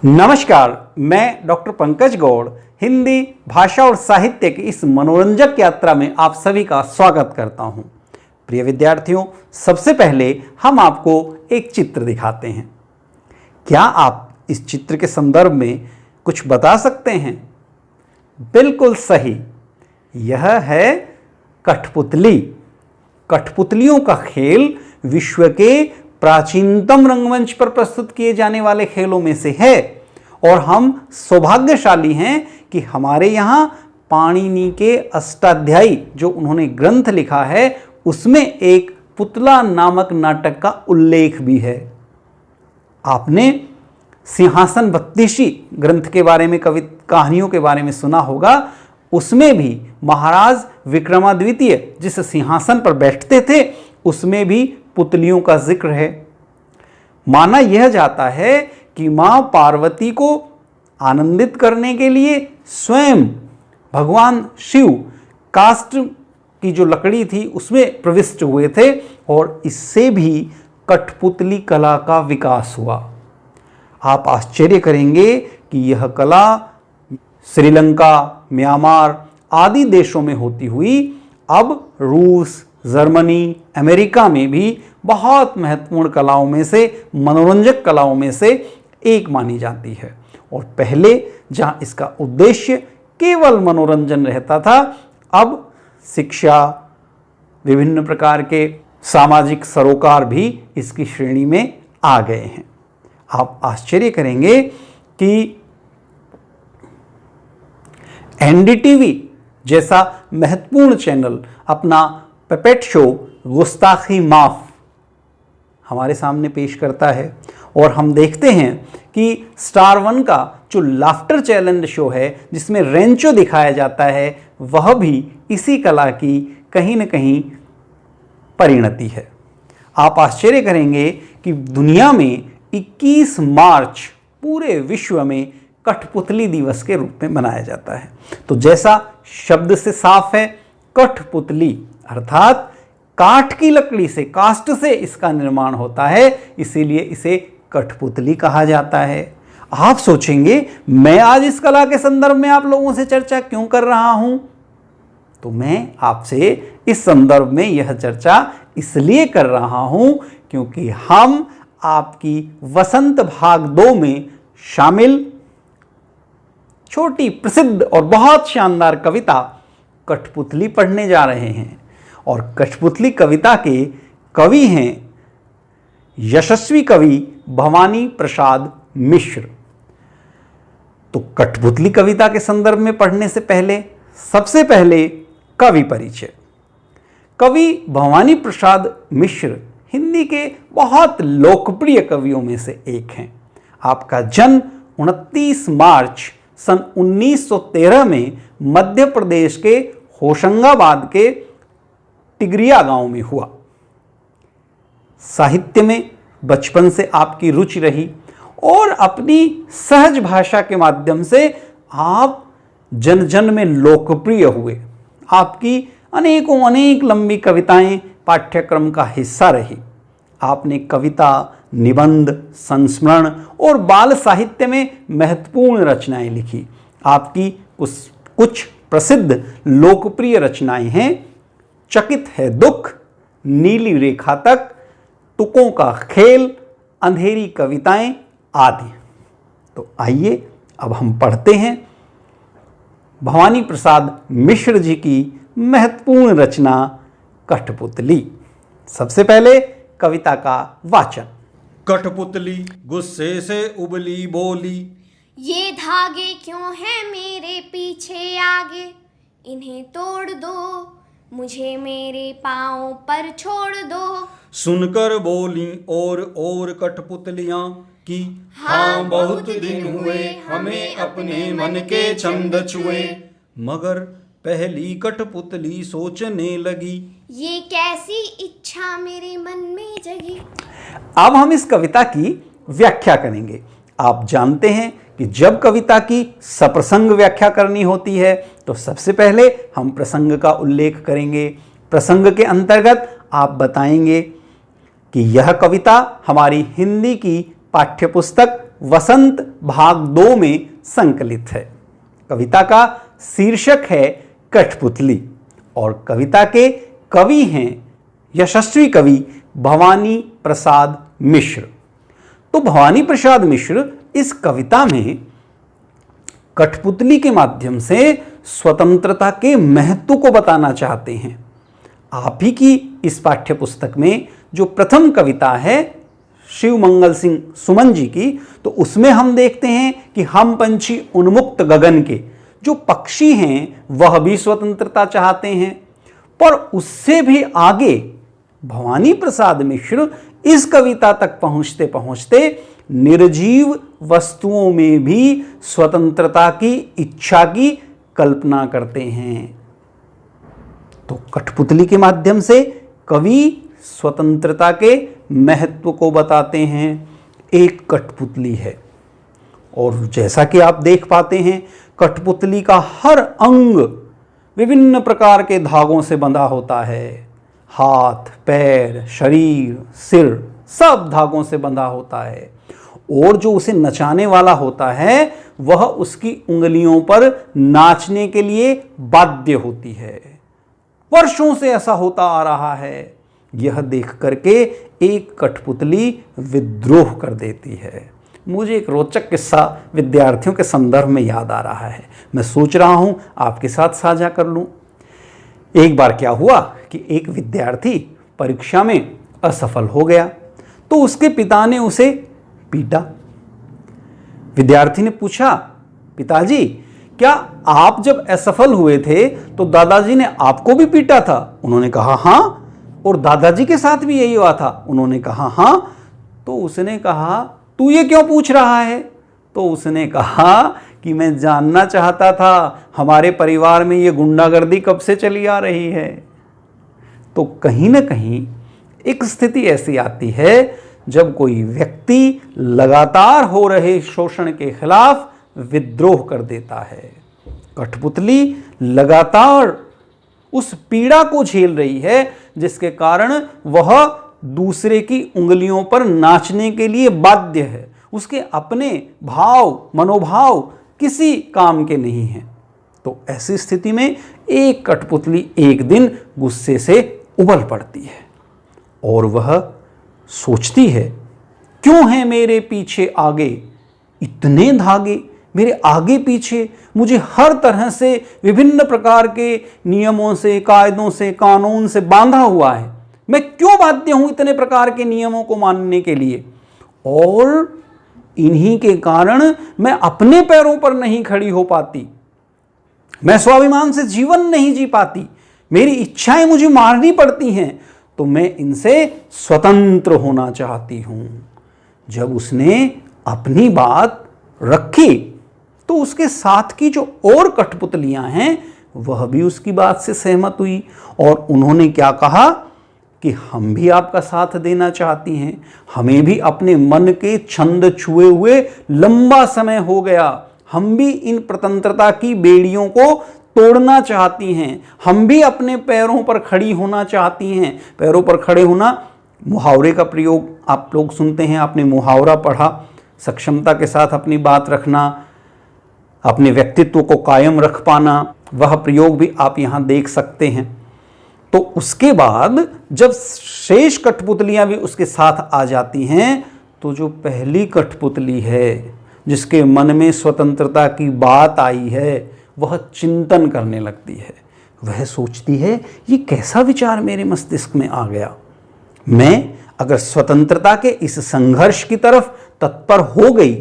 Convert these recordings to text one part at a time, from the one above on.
नमस्कार, मैं डॉक्टर पंकज गौड़ हिंदी भाषा और साहित्य की इस मनोरंजक यात्रा में आप सभी का स्वागत करता हूं। प्रिय विद्यार्थियों, सबसे पहले हम आपको एक चित्र दिखाते हैं। क्या आप इस चित्र के संदर्भ में कुछ बता सकते हैं? बिल्कुल सही, यह है कठपुतली। कठपुतलियों का खेल विश्व के प्राचीनतम रंगमंच पर प्रस्तुत किए जाने वाले खेलों में से है और हम सौभाग्यशाली हैं कि हमारे यहाँ पाणिनि के अष्टाध्यायी जो उन्होंने ग्रंथ लिखा है उसमें एक पुतला नामक नाटक का उल्लेख भी है। आपने सिंहासन बत्तीसी ग्रंथ के बारे में कहानियों के बारे में सुना होगा। उसमें भी महाराज विक्रमादित्य जिस सिंहासन पर बैठते थे उसमें भी पुतलियों का जिक्र है। माना यह जाता है कि मां पार्वती को आनंदित करने के लिए स्वयं भगवान शिव काष्ठ की जो लकड़ी थी उसमें प्रविष्ट हुए थे और इससे भी कठपुतली कला का विकास हुआ। आप आश्चर्य करेंगे कि यह कला श्रीलंका, म्यांमार आदि देशों में होती हुई अब रूस, जर्मनी, अमेरिका में भी बहुत महत्वपूर्ण कलाओं में से, मनोरंजक कलाओं में से एक मानी जाती है। और पहले जहां इसका उद्देश्य केवल मनोरंजन रहता था, अब शिक्षा, विभिन्न प्रकार के सामाजिक सरोकार भी इसकी श्रेणी में आ गए हैं। आप आश्चर्य करेंगे कि एनडीटीवी जैसा महत्वपूर्ण चैनल अपना पपेट शो गुस्ताखी माफ हमारे सामने पेश करता है और हम देखते हैं कि स्टार वन का जो लाफ्टर चैलेंज शो है जिसमें रेंचो दिखाया जाता है वह भी इसी कला की कहीं न कहीं परिणति है। आप आश्चर्य करेंगे कि दुनिया में 21 मार्च पूरे विश्व में कठपुतली दिवस के रूप में मनाया जाता है। तो जैसा शब्द से साफ है, कठपुतली अर्थात काठ की लकड़ी से, काष्ठ से इसका निर्माण होता है, इसीलिए इसे कठपुतली कहा जाता है। आप सोचेंगे मैं आज इस कला के संदर्भ में आप लोगों से चर्चा क्यों कर रहा हूं? तो मैं आपसे इस संदर्भ में यह चर्चा इसलिए कर रहा हूं क्योंकि हम आपकी वसंत भाग 2 में शामिल छोटी, प्रसिद्ध और बहुत शानदार कविता कठपुतली पढ़ने जा रहे हैं। और कठपुतली कविता के कवि हैं यशस्वी कवि भवानी प्रसाद मिश्र। तो कठपुतली कविता के संदर्भ में पढ़ने से पहले सबसे पहले कवि परिचय। कवि भवानी प्रसाद मिश्र हिंदी के बहुत लोकप्रिय कवियों में से एक हैं। आपका जन्म 29 मार्च सन 1913 में मध्य प्रदेश के होशंगाबाद के टिगरिया गांव में हुआ। साहित्य में बचपन से आपकी रुचि रही और अपनी सहज भाषा के माध्यम से आप जन जन में लोकप्रिय हुए। आपकी अनेक लंबी कविताएं पाठ्यक्रम का हिस्सा रही। आपने कविता, निबंध, संस्मरण और बाल साहित्य में महत्वपूर्ण रचनाएं लिखी। आपकी कुछ प्रसिद्ध लोकप्रिय रचनाएं हैं चकित है दुख, नीली रेखा तक, तुकों का खेल, अंधेरी कविताएं आदि। तो आइए अब हम पढ़ते हैं भवानी प्रसाद मिश्र जी की महत्वपूर्ण रचना कठपुतली। सबसे पहले कविता का वाचन। कठपुतली गुस्से से उबली बोली, ये धागे क्यों हैं मेरे पीछे आगे, इन्हें तोड़ दो, मुझे मेरे पाँव पर छोड़ दो। सुनकर बोली और कठपुतलियां कि हाँ बहुत दिन हुए हमें अपने मन के छंद छुए। मगर पहली कठपुतली सोचने लगी, ये कैसी इच्छा मेरे मन में जगी। अब हम इस कविता की व्याख्या करेंगे। आप जानते हैं कि जब कविता की सप्रसंग व्याख्या करनी होती है तो सबसे पहले हम प्रसंग का उल्लेख करेंगे। प्रसंग के अंतर्गत आप बताएंगे कि यह कविता हमारी हिंदी की पाठ्यपुस्तक वसंत भाग 2 में संकलित है। कविता का शीर्षक है कठपुतली और कविता के कवि हैं यशस्वी कवि भवानी प्रसाद मिश्र। तो भवानी प्रसाद मिश्र इस कविता में कठपुतली के माध्यम से स्वतंत्रता के महत्व को बताना चाहते हैं। आप ही की इस पाठ्य पुस्तक में जो प्रथम कविता है शिव मंगल सिंह सुमन जी की, तो उसमें हम देखते हैं कि हम पंछी उन्मुक्त गगन के, जो पक्षी हैं वह भी स्वतंत्रता चाहते हैं। पर उससे भी आगे भवानी प्रसाद मिश्र इस कविता तक पहुंचते पहुंचते निर्जीव वस्तुओं में भी स्वतंत्रता की इच्छा की कल्पना करते हैं। तो कठपुतली के माध्यम से कवि स्वतंत्रता के महत्व को बताते हैं। एक कठपुतली है और जैसा कि आप देख पाते हैं कठपुतली का हर अंग विभिन्न प्रकार के धागों से बंधा होता है। हाथ, पैर, शरीर, सिर सब धागों से बंधा होता है और जो उसे नचाने वाला होता है वह उसकी उंगलियों पर नाचने के लिए बाध्य होती है। वर्षों से ऐसा होता आ रहा है। यह देख करके एक कठपुतली विद्रोह कर देती है। मुझे एक रोचक किस्सा विद्यार्थियों के संदर्भ में याद आ रहा है, मैं सोच रहा हूं आपके साथ साझा कर लूं। एक बार क्या हुआ कि एक विद्यार्थी परीक्षा में असफल हो गया तो उसके पिता ने उसे पीटा। विद्यार्थी ने पूछा, पिताजी क्या आप जब असफल हुए थे तो दादाजी ने आपको भी पीटा था? उन्होंने कहा हाँ। और दादाजी के साथ भी यही हुआ था? उन्होंने कहा हाँ। तो उसने कहा तू ये क्यों पूछ रहा है? तो उसने कहा कि मैं जानना चाहता था हमारे परिवार में ये गुंडागर्दी कब से चली आ रही है। तो कहीं ना कहीं एक स्थिति ऐसी आती है जब कोई व्यक्ति लगातार हो रहे शोषण के खिलाफ विद्रोह कर देता है। कठपुतली लगातार उस पीड़ा को झेल रही है जिसके कारण वह दूसरे की उंगलियों पर नाचने के लिए बाध्य है। उसके अपने भाव मनोभाव किसी काम के नहीं हैं। तो ऐसी स्थिति में एक कठपुतली एक दिन गुस्से से उबल पड़ती है और वह सोचती है क्यों है मेरे पीछे आगे इतने धागे, मेरे आगे पीछे मुझे हर तरह से विभिन्न प्रकार के नियमों से, कायदों से, कानून से बांधा हुआ है। मैं क्यों बाध्य हूं इतने प्रकार के नियमों को मानने के लिए? और इन्हीं के कारण मैं अपने पैरों पर नहीं खड़ी हो पाती, मैं स्वाभिमान से जीवन नहीं जी पाती, मेरी इच्छाएं मुझे मारनी पड़ती हैं, तो मैं इनसे स्वतंत्र होना चाहती हूं। जब उसने अपनी बात रखी तो उसके साथ की जो और कठपुतलियां हैं वह भी उसकी बात से सहमत हुई और उन्होंने क्या कहा कि हम भी आपका साथ देना चाहती हैं, हमें भी अपने मन के छंद छुए हुए लंबा समय हो गया, हम भी इन स्वतंत्रता की बेड़ियों को तोड़ना चाहती हैं, हम भी अपने पैरों पर खड़ी होना चाहती हैं। पैरों पर खड़े होना मुहावरे का प्रयोग आप लोग सुनते हैं, आपने मुहावरा पढ़ा, सक्षमता के साथ अपनी बात रखना, अपने व्यक्तित्व को कायम रख पाना, वह प्रयोग भी आप यहाँ देख सकते हैं। तो उसके बाद जब शेष कठपुतलियां भी उसके साथ आ जाती हैं तो जो पहली कठपुतली है जिसके मन में स्वतंत्रता की बात आई है वह चिंतन करने लगती है। वह सोचती है ये कैसा विचार मेरे मस्तिष्क में आ गया, मैं अगर स्वतंत्रता के इस संघर्ष की तरफ तत्पर हो गई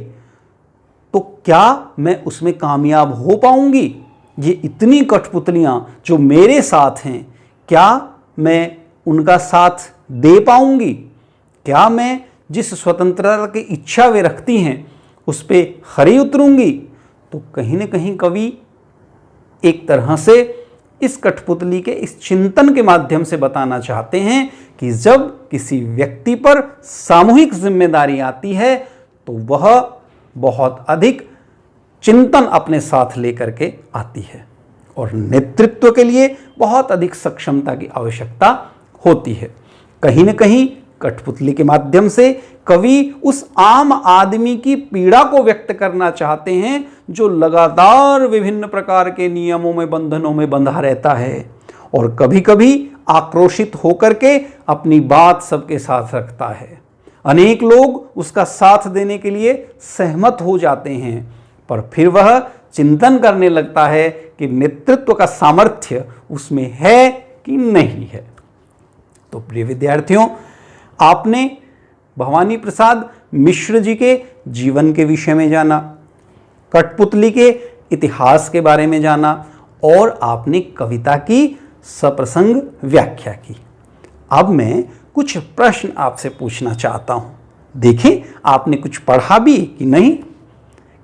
तो क्या मैं उसमें कामयाब हो पाऊंगी? ये इतनी कठपुतलियां जो मेरे साथ हैं क्या मैं उनका साथ दे पाऊंगी? क्या मैं जिस स्वतंत्रता की इच्छा वे रखती हैं उस पर खरी उतरूंगी? तो कहीं ना कहीं कवि एक तरह से इस कठपुतली के इस चिंतन के माध्यम से बताना चाहते हैं कि जब किसी व्यक्ति पर सामूहिक जिम्मेदारी आती है तो वह बहुत अधिक चिंतन अपने साथ लेकर के आती है और नेतृत्व के लिए बहुत अधिक सक्षमता की आवश्यकता होती है। कहीं न कहीं कठपुतली के माध्यम से कवि उस आम आदमी की पीड़ा को व्यक्त करना चाहते हैं जो लगातार विभिन्न प्रकार के नियमों में, बंधनों में बंधा रहता है और कभी कभी आक्रोशित होकर के अपनी बात सबके साथ रखता है। अनेक लोग उसका साथ देने के लिए सहमत हो जाते हैं, पर फिर वह चिंतन करने लगता है कि नेतृत्व का सामर्थ्य उसमें है कि नहीं है। तो प्रिय विद्यार्थियों, आपने भवानी प्रसाद मिश्र जी के जीवन के विषय में जाना, कठपुतली के इतिहास के बारे में जाना और आपने कविता की सप्रसंग व्याख्या की। अब मैं कुछ प्रश्न आपसे पूछना चाहता हूं। देखिए, आपने कुछ पढ़ा भी कि नहीं,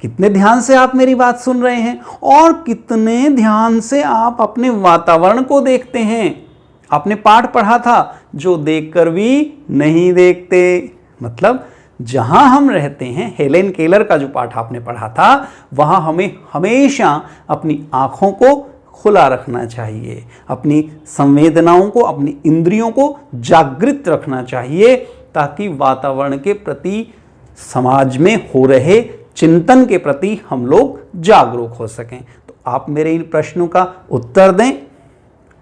कितने ध्यान से आप मेरी बात सुन रहे हैं और कितने ध्यान से आप अपने वातावरण को देखते हैं। आपने पाठ पढ़ा था, जो देखकर भी नहीं देखते। मतलब जहां हम रहते हैं, हेलेन केलर का जो पाठ आपने पढ़ा था, वहां हमें हमेशा अपनी आंखों को खुला रखना चाहिए, अपनी संवेदनाओं को, अपनी इंद्रियों को जागृत रखना चाहिए, ताकि वातावरण के प्रति, समाज में हो रहे चिंतन के प्रति हम लोग जागरूक हो सकें। तो आप मेरे इन प्रश्नों का उत्तर दें।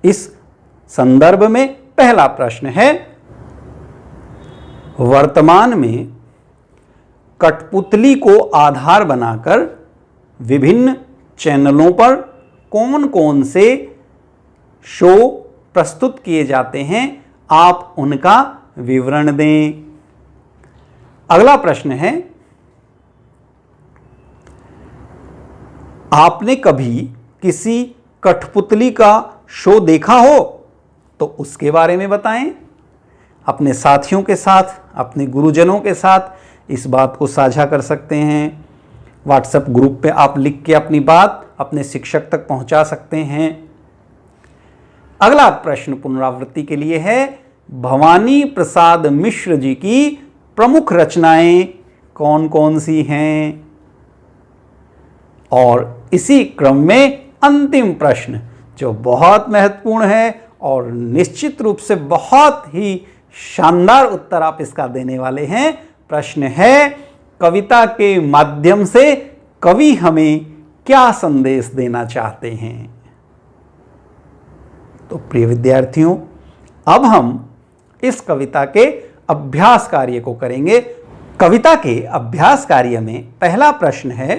इस संदर्भ में पहला प्रश्न है, वर्तमान में कठपुतली को आधार बनाकर विभिन्न चैनलों पर कौन कौन से शो प्रस्तुत किए जाते हैं, आप उनका विवरण दें। अगला प्रश्न है, आपने कभी किसी कठपुतली का शो देखा हो तो उसके बारे में बताएं। अपने साथियों के साथ, अपने गुरुजनों के साथ इस बात को साझा कर सकते हैं। व्हाट्सएप ग्रुप पे आप लिख के अपनी बात अपने शिक्षक तक पहुंचा सकते हैं। अगला प्रश्न पुनरावृत्ति के लिए है, भवानी प्रसाद मिश्र जी की प्रमुख रचनाएं कौन कौन सी हैं। और इसी क्रम में अंतिम प्रश्न, जो बहुत महत्वपूर्ण है और निश्चित रूप से बहुत ही शानदार उत्तर आप इसका देने वाले हैं। प्रश्न है, कविता के माध्यम से कवि हमें क्या संदेश देना चाहते हैं। तो प्रिय विद्यार्थियों, अब हम इस कविता के अभ्यास कार्य को करेंगे। कविता के अभ्यास कार्य में पहला प्रश्न है,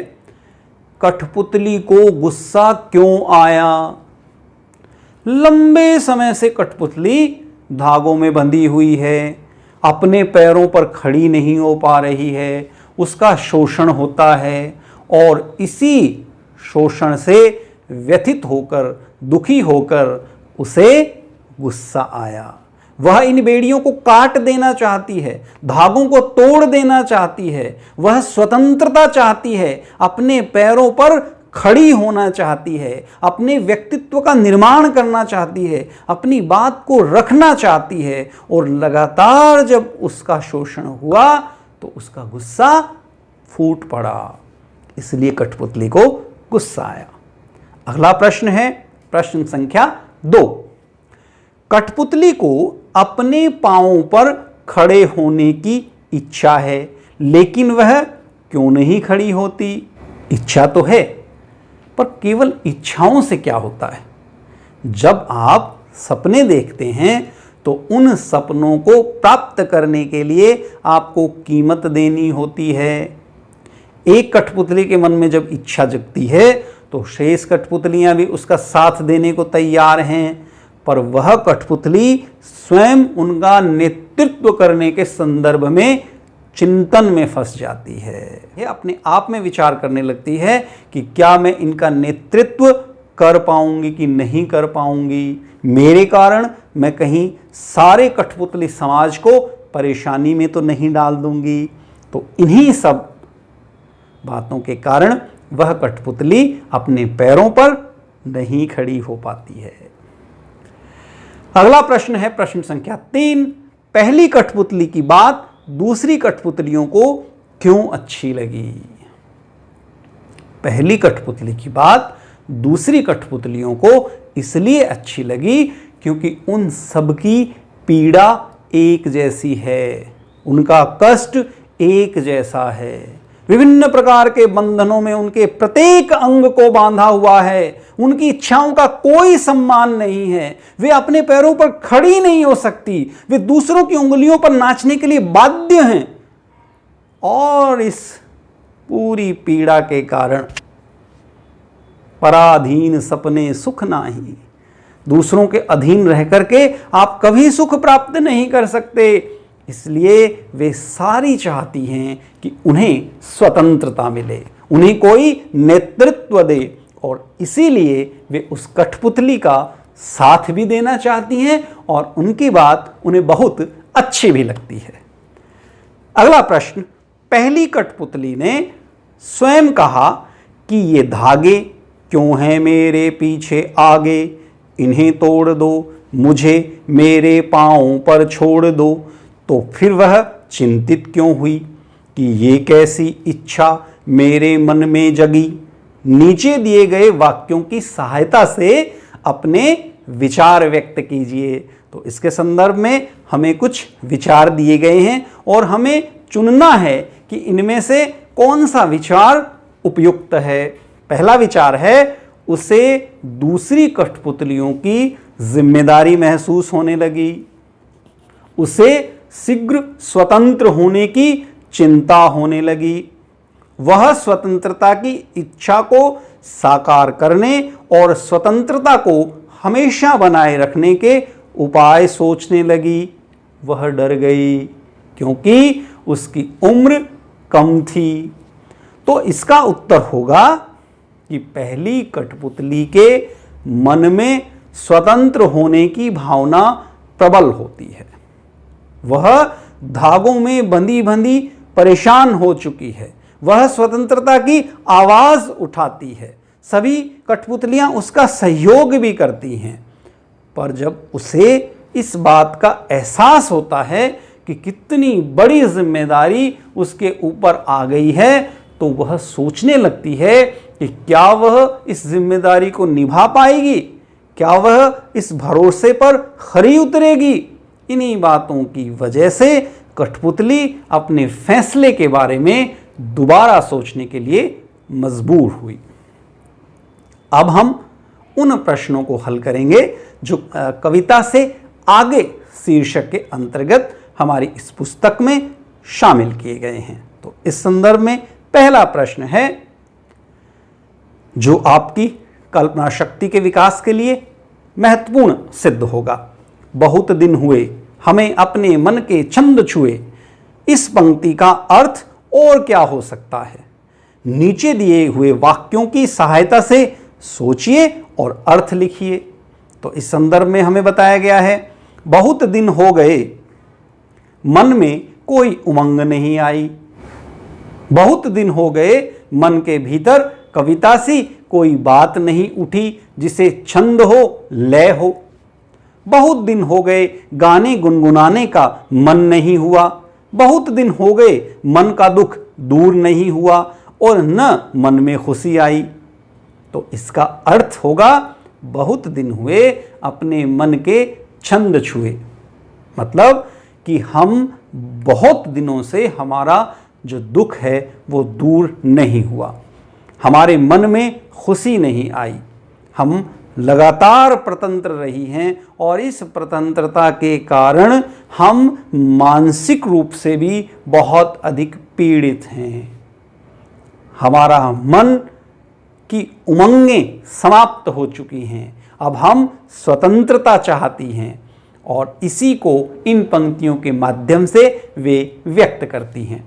कठपुतली को गुस्सा क्यों आया। लंबे समय से कठपुतली धागों में बंधी हुई है, अपने पैरों पर खड़ी नहीं हो पा रही है, उसका शोषण होता है और इसी शोषण से व्यथित होकर, दुखी होकर उसे गुस्सा आया। वह इन बेड़ियों को काट देना चाहती है, धागों को तोड़ देना चाहती है, वह स्वतंत्रता चाहती है, अपने पैरों पर खड़ी होना चाहती है, अपने व्यक्तित्व का निर्माण करना चाहती है, अपनी बात को रखना चाहती है। और लगातार जब उसका शोषण हुआ तो उसका गुस्सा फूट पड़ा, इसलिए कठपुतली को गुस्सा आया। अगला प्रश्न है प्रश्न संख्या 2। कठपुतली को अपने पांवों पर खड़े होने की इच्छा है, लेकिन वह क्यों नहीं खड़ी होती। इच्छा तो है, पर केवल इच्छाओं से क्या होता है। जब आप सपने देखते हैं तो उन सपनों को प्राप्त करने के लिए आपको कीमत देनी होती है। एक कठपुतली के मन में जब इच्छा जगती है तो शेष कठपुतलियां भी उसका साथ देने को तैयार हैं, पर वह कठपुतली स्वयं उनका नेतृत्व करने के संदर्भ में चिंतन में फंस जाती है। ये अपने आप में विचार करने लगती है कि क्या मैं इनका नेतृत्व कर पाऊंगी कि नहीं कर पाऊंगी, मेरे कारण मैं कहीं सारे कठपुतली समाज को परेशानी में तो नहीं डाल दूंगी। तो इन्हीं सब बातों के कारण वह कठपुतली अपने पैरों पर नहीं खड़ी हो पाती है। अगला प्रश्न है प्रश्न संख्या 3। पहली कठपुतली की बात दूसरी कठपुतलियों को क्यों अच्छी लगी। पहली कठपुतली की बात दूसरी कठपुतलियों को इसलिए अच्छी लगी क्योंकि उन सब की पीड़ा एक जैसी है, उनका कष्ट एक जैसा है। विभिन्न प्रकार के बंधनों में उनके प्रत्येक अंग को बांधा हुआ है। उनकी इच्छाओं का कोई सम्मान नहीं है। वे अपने पैरों पर खड़ी नहीं हो सकती। वे दूसरों की उंगलियों पर नाचने के लिए बाध्य हैं। और इस पूरी पीड़ा के कारण पराधीन सपने सुख नाही, दूसरों के अधीन रह करके आप कभी सुख प्राप्त नहीं कर सकते। इसलिए वे सारी चाहती हैं कि उन्हें स्वतंत्रता मिले, उन्हें कोई नेतृत्व दे, और इसीलिए वे उस कठपुतली का साथ भी देना चाहती हैं और उनकी बात उन्हें बहुत अच्छी भी लगती है। अगला प्रश्न, पहली कठपुतली ने स्वयं कहा कि ये धागे क्यों हैं मेरे पीछे आगे, इन्हें तोड़ दो, मुझे मेरे पांवों पर छोड़ दो। तो फिर वह चिंतित क्यों हुई कि ये कैसी इच्छा मेरे मन में जगी। नीचे दिए गए वाक्यों की सहायता से अपने विचार व्यक्त कीजिए। तो इसके संदर्भ में हमें कुछ विचार दिए गए हैं और हमें चुनना है कि इनमें से कौन सा विचार उपयुक्त है। पहला विचार है, उसे दूसरी कठपुतलियों की जिम्मेदारी महसूस होने लगी, उसे शीघ्र स्वतंत्र होने की चिंता होने लगी। वह स्वतंत्रता की इच्छा को साकार करने और स्वतंत्रता को हमेशा बनाए रखने के उपाय सोचने लगी। वह डर गई क्योंकि उसकी उम्र कम थी। तो इसका उत्तर होगा कि पहली कठपुतली के मन में स्वतंत्र होने की भावना प्रबल होती है। वह धागों में बंधी बंधी परेशान हो चुकी है। वह स्वतंत्रता की आवाज उठाती है। सभी कठपुतलियां उसका सहयोग भी करती हैं। पर जब उसे इस बात का एहसास होता है कि कितनी बड़ी जिम्मेदारी उसके ऊपर आ गई है, तो वह सोचने लगती है कि क्या वह इस जिम्मेदारी को निभा पाएगी, क्या वह इस भरोसे पर खरी उतरेगी। इन्हीं बातों की वजह से कठपुतली अपने फैसले के बारे में दोबारा सोचने के लिए मजबूर हुई। अब हम उन प्रश्नों को हल करेंगे जो कविता से आगे शीर्षक के अंतर्गत हमारी इस पुस्तक में शामिल किए गए हैं। तो इस संदर्भ में पहला प्रश्न है जो आपकी कल्पना शक्ति के विकास के लिए महत्वपूर्ण सिद्ध होगा। बहुत दिन हुए हमें अपने मन के छंद छुए। इस पंक्ति का अर्थ और क्या हो सकता है? नीचे दिए हुए वाक्यों की सहायता से सोचिए और अर्थ लिखिए। तो इस संदर्भ में हमें बताया गया है, बहुत दिन हो गए मन में कोई उमंग नहीं आई। बहुत दिन हो गए मन के भीतर कविता सी कोई बात नहीं उठी जिसे छंद हो, लय हो। बहुत दिन हो गए गाने गुनगुनाने का मन नहीं हुआ। बहुत दिन हो गए मन का दुख दूर नहीं हुआ और न मन में खुशी आई। तो इसका अर्थ होगा, बहुत दिन हुए अपने मन के छंद छुए, मतलब कि हम बहुत दिनों से हमारा जो दुख है वो दूर नहीं हुआ, हमारे मन में खुशी नहीं आई। हम लगातार प्रतंत्र रही हैं और इस प्रतंत्रता के कारण हम मानसिक रूप से भी बहुत अधिक पीड़ित हैं। हमारा मन की उमंगें समाप्त हो चुकी हैं। अब हम स्वतंत्रता चाहती हैं और इसी को इन पंक्तियों के माध्यम से वे व्यक्त करती हैं।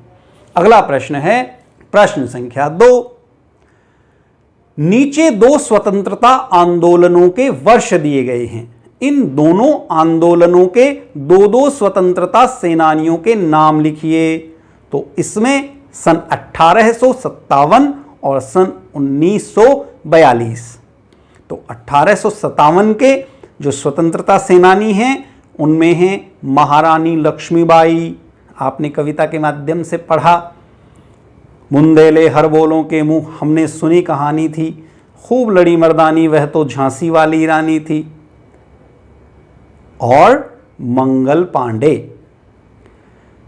अगला प्रश्न है प्रश्न संख्या 2। नीचे 2 स्वतंत्रता आंदोलनों के वर्ष दिए गए हैं। इन दोनों आंदोलनों के 2-2 स्वतंत्रता सेनानियों के नाम लिखिए। तो इसमें सन 1857 और सन 1942। तो 1857 के जो स्वतंत्रता सेनानी हैं उनमें हैं महारानी लक्ष्मीबाई, आपने कविता के माध्यम से पढ़ा। मुंदेले हर बोलों के मुंह हमने सुनी कहानी थी, खूब लड़ी मर्दानी वह तो झांसी वाली रानी थी। और मंगल पांडे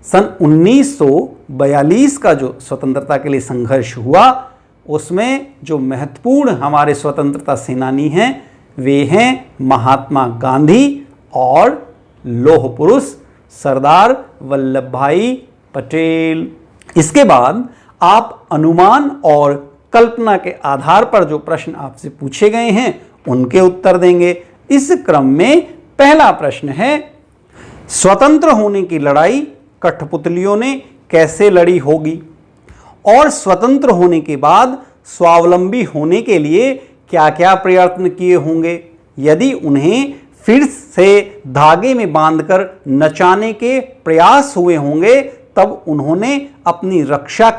सन 1942 का जो स्वतंत्रता के लिए संघर्ष हुआ, उसमें जो महत्वपूर्ण हमारे स्वतंत्रता सेनानी हैं वे हैं महात्मा गांधी और लौह पुरुष सरदार वल्लभ भाई पटेल। इसके बाद आप अनुमान और कल्पना के आधार पर जो प्रश्न आपसे पूछे गए हैं उनके उत्तर देंगे। इस क्रम में पहला प्रश्न है, स्वतंत्र होने की लड़ाई कठपुतलियों ने कैसे लड़ी होगी और स्वतंत्र होने के बाद स्वावलंबी होने के लिए क्या क्या प्रयत्न किए होंगे। यदि उन्हें फिर से धागे में बांधकर नचाने के प्रयास हुए होंगे तब उन्होंने अपनी रक्षा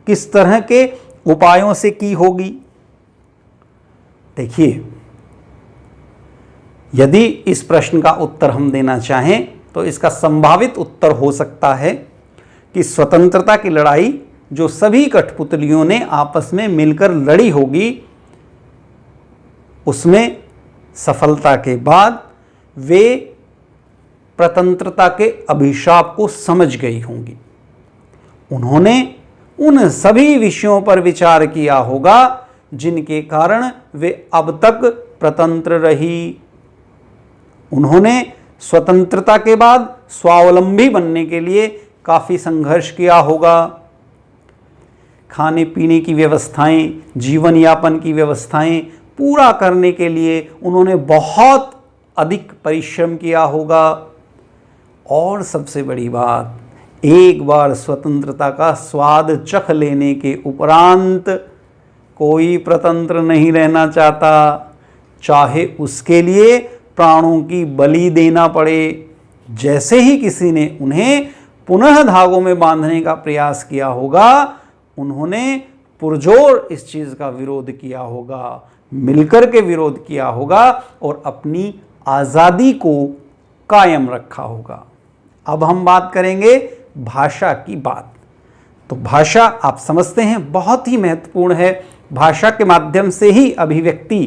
किस तरह के उपायों से की होगी। देखिए, यदि इस प्रश्न का उत्तर हम देना चाहें तो इसका संभावित उत्तर हो सकता है कि स्वतंत्रता की लड़ाई जो सभी कठपुतलियों ने आपस में मिलकर लड़ी होगी, उसमें सफलता के बाद वे स्वतंत्रता के अभिशाप को समझ गई होंगी। उन्होंने उन सभी विषयों पर विचार किया होगा जिनके कारण वे अब तक स्वतंत्र रही। उन्होंने स्वतंत्रता के बाद स्वावलंबी बनने के लिए काफ़ी संघर्ष किया होगा। खाने पीने की व्यवस्थाएं, जीवन यापन की व्यवस्थाएं पूरा करने के लिए उन्होंने बहुत अधिक परिश्रम किया होगा। और सबसे बड़ी बात, एक बार स्वतंत्रता का स्वाद चख लेने के उपरांत कोई स्वतंत्र नहीं रहना चाहता, चाहे उसके लिए प्राणों की बलि देना पड़े। जैसे ही किसी ने उन्हें पुनः धागों में बांधने का प्रयास किया होगा, उन्होंने पुरजोर इस चीज़ का विरोध किया होगा, मिलकर के विरोध किया होगा और अपनी आज़ादी को कायम रखा होगा। अब हम बात करेंगे भाषा की बात। तो भाषा आप समझते हैं बहुत ही महत्वपूर्ण है। भाषा के माध्यम से ही अभिव्यक्ति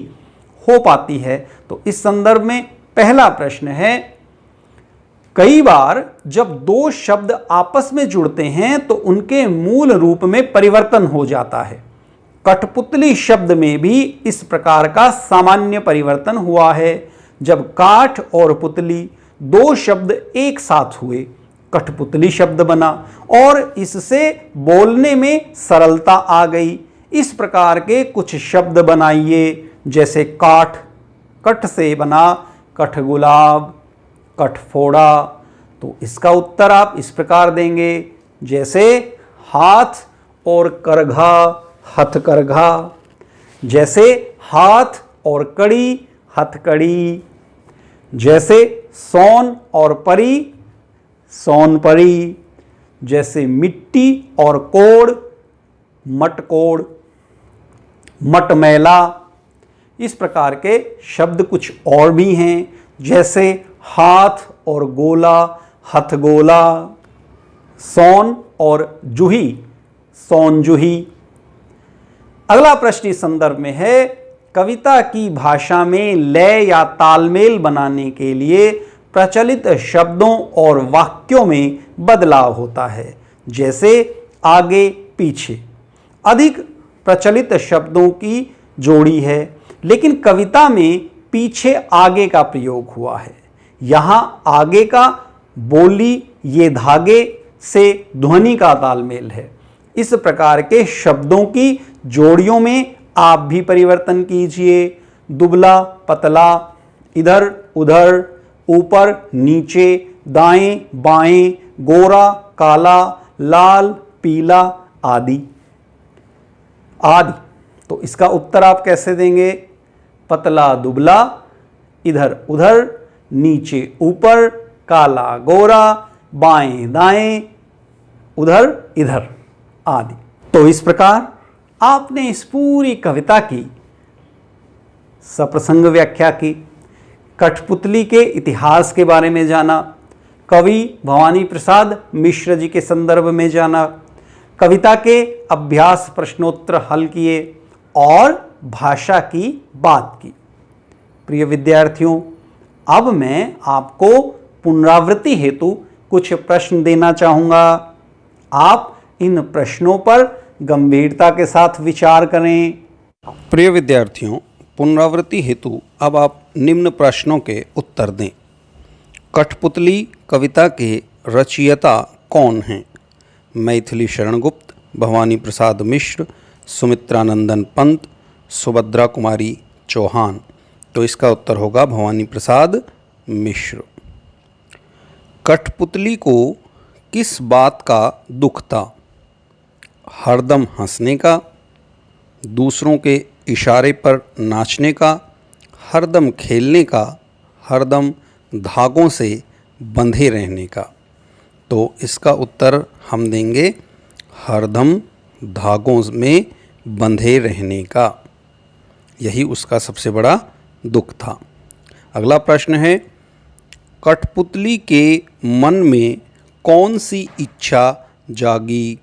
हो पाती है। तो इस संदर्भ में पहला प्रश्न है, कई बार जब दो शब्द आपस में जुड़ते हैं तो उनके मूल रूप में परिवर्तन हो जाता है। कठपुतली शब्द में भी इस प्रकार का सामान्य परिवर्तन हुआ है। जब काठ और पुतली दो शब्द एक साथ हुए, कठपुतली शब्द बना और इससे बोलने में सरलता आ गई। इस प्रकार के कुछ शब्द बनाइए, जैसे काठ, कठ से बना कठगुलाब, कठफोड़ा। तो इसका उत्तर आप इस प्रकार देंगे, जैसे हाथ और करघा, हथकरघा। जैसे हाथ और कड़ी, हथकड़ी। जैसे सोन और परी, सोनपरी। जैसे मिट्टी और कोड़, मटकोड़, मटमैला। इस प्रकार के शब्द कुछ और भी हैं, जैसे हाथ और गोला, हथगोला। सोन और जूही, सोनजूही। अगला प्रश्न इस संदर्भ में है, कविता की भाषा में लय या तालमेल बनाने के लिए प्रचलित शब्दों और वाक्यों में बदलाव होता है, जैसे आगे पीछे। अधिक प्रचलित शब्दों की जोड़ी है, लेकिन कविता में पीछे आगे का प्रयोग हुआ है। यहाँ आगे का बोली ये धागे से ध्वनि का तालमेल है। इस प्रकार के शब्दों की जोड़ियों में आप भी परिवर्तन कीजिए। दुबला पतला, इधर उधर, ऊपर नीचे, दाएं बाएं, गोरा काला, लाल पीला आदि आदि। तो इसका उत्तर आप कैसे देंगे? पतला दुबला, इधर उधर, नीचे ऊपर, काला गोरा, बाएं दाएं, उधर इधर आदि। तो इस प्रकार आपने इस पूरी कविता की सप्रसंग व्याख्या की, कठपुतली के इतिहास के बारे में जाना, कवि भवानी प्रसाद मिश्र जी के संदर्भ में जाना, कविता के अभ्यास प्रश्नोत्तर हल किए और भाषा की बात की। प्रिय विद्यार्थियों, अब मैं आपको पुनरावृत्ति हेतु कुछ प्रश्न देना चाहूँगा। आप इन प्रश्नों पर गंभीरता के साथ विचार करें। प्रिय विद्यार्थियों, पुनरावृत्ति हेतु अब आप निम्न प्रश्नों के उत्तर दें। कठपुतली कविता के रचयिता कौन हैं? मैथिली शरण गुप्त, भवानी प्रसाद मिश्र, सुमित्रानंदन पंत, सुभद्रा कुमारी चौहान। तो इसका उत्तर होगा भवानी प्रसाद मिश्र। कठपुतली को किस बात का दुख था? हरदम हंसने का, दूसरों के इशारे पर नाचने का, हरदम खेलने का, हरदम धागों से बंधे रहने का। तो इसका उत्तर हम देंगे हरदम धागों में बंधे रहने का। यही उसका सबसे बड़ा दुख था। अगला प्रश्न है, कठपुतली के मन में कौन सी इच्छा जागी?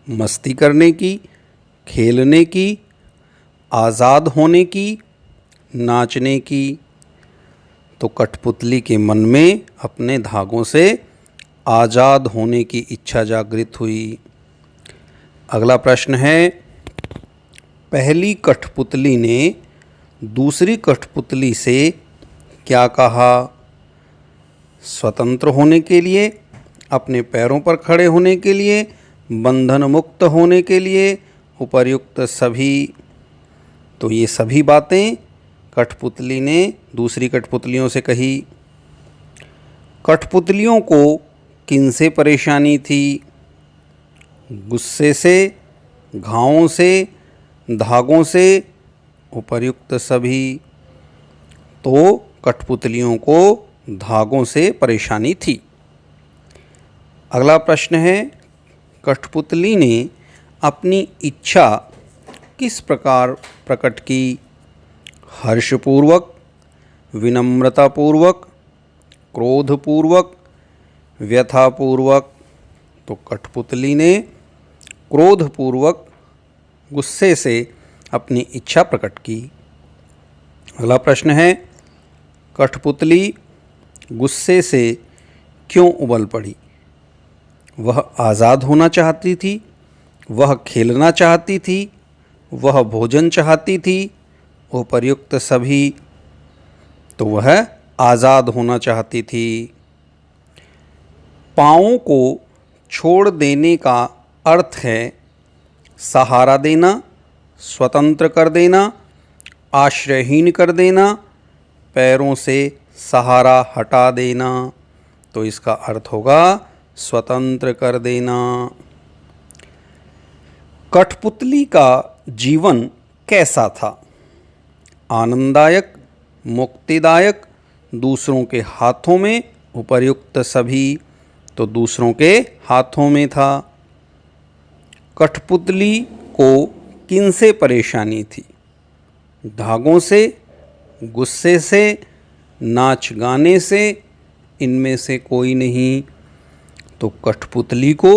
मस्ती करने की, खेलने की, आज़ाद होने की, नाचने की। तो कठपुतली के मन में अपने धागों से आज़ाद होने की इच्छा जागृत हुई। अगला प्रश्न है, पहली कठपुतली ने दूसरी कठपुतली से क्या कहा? स्वतंत्र होने के लिए, अपने पैरों पर खड़े होने के लिए, बंधन मुक्त होने के लिए, उपर्युक्त सभी। तो ये सभी बातें कठपुतली ने दूसरी कठपुतलियों से कही। कठपुतलियों को किनसे परेशानी थी? गुस्से से, घावों से, धागों से, उपर्युक्त सभी। तो कठपुतलियों को धागों से परेशानी थी। अगला प्रश्न है, कठपुतली ने अपनी इच्छा किस प्रकार प्रकट की? हर्षपूर्वक, विनम्रतापूर्वक, क्रोधपूर्वक, व्यथापूर्वक। तो कठपुतली ने क्रोधपूर्वक, गुस्से से अपनी इच्छा प्रकट की। अगला प्रश्न है, कठपुतली गुस्से से क्यों उबल पड़ी? वह आज़ाद होना चाहती थी, वह खेलना चाहती थी, वह भोजन चाहती थी, उपर्युक्त सभी। तो वह आज़ाद होना चाहती थी। पाँवों को छोड़ देने का अर्थ है सहारा देना, स्वतंत्र कर देना, आश्रयहीन कर देना, पैरों से सहारा हटा देना। तो इसका अर्थ होगा स्वतंत्र कर देना। कठपुतली का जीवन कैसा था? आनंददायक, मुक्तिदायक, दूसरों के हाथों में, उपर्युक्त सभी। तो दूसरों के हाथों में था। कठपुतली को किनसे परेशानी थी? धागों से, गुस्से से, नाच गाने से, इनमें से कोई नहीं। तो कठपुतली को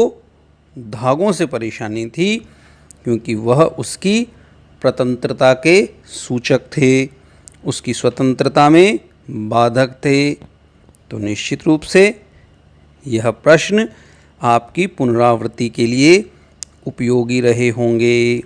धागों से परेशानी थी क्योंकि वह उसकी स्वतंत्रता के सूचक थे, उसकी स्वतंत्रता में बाधक थे। तो निश्चित रूप से यह प्रश्न आपकी पुनरावृत्ति के लिए उपयोगी रहे होंगे।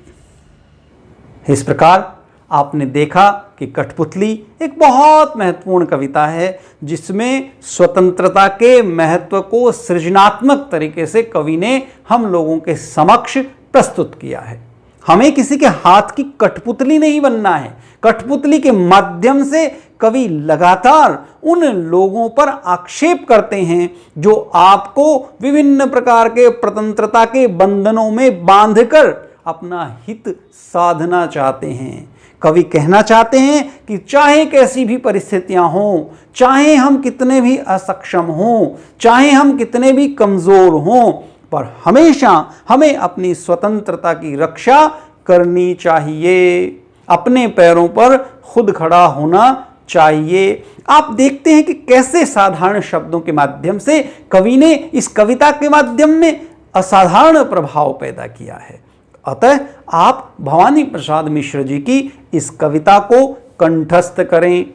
इस प्रकार आपने देखा कि कठपुतली एक बहुत महत्वपूर्ण कविता है जिसमें स्वतंत्रता के महत्व को सृजनात्मक तरीके से कवि ने हम लोगों के समक्ष प्रस्तुत किया है। हमें किसी के हाथ की कठपुतली नहीं बनना है। कठपुतली के माध्यम से कवि लगातार उन लोगों पर आक्षेप करते हैं जो आपको विभिन्न प्रकार के स्वतंत्रता के बंधनों में बांधकर अपना हित साधना चाहते हैं। कवि कहना चाहते हैं कि चाहे कैसी भी परिस्थितियां हों, चाहे हम कितने भी असक्षम हों, चाहे हम कितने भी कमजोर हों, पर हमेशा हमें अपनी स्वतंत्रता की रक्षा करनी चाहिए, अपने पैरों पर खुद खड़ा होना चाहिए। आप देखते हैं कि कैसे साधारण शब्दों के माध्यम से कवि ने इस कविता के माध्यम में असाधारण प्रभाव पैदा किया है। अतः आप भवानी प्रसाद मिश्र जी की इस कविता को कंठस्थ करें।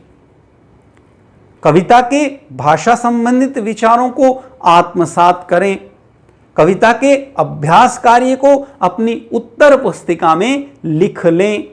कविता के भाषा संबंधित विचारों को आत्मसात करें। कविता के अभ्यास कार्य को अपनी उत्तर पुस्तिका में लिख लें।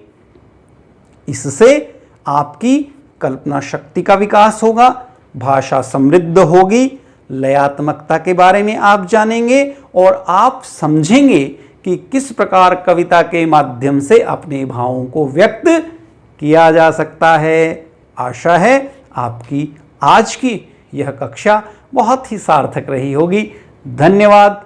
इससे आपकी कल्पना शक्ति का विकास होगा, भाषा समृद्ध होगी, लयात्मकता के बारे में आप जानेंगे और आप समझेंगे कि किस प्रकार कविता के माध्यम से अपने भावों को व्यक्त किया जा सकता है। आशा है आपकी आज की यह कक्षा बहुत ही सार्थक रही होगी। धन्यवाद।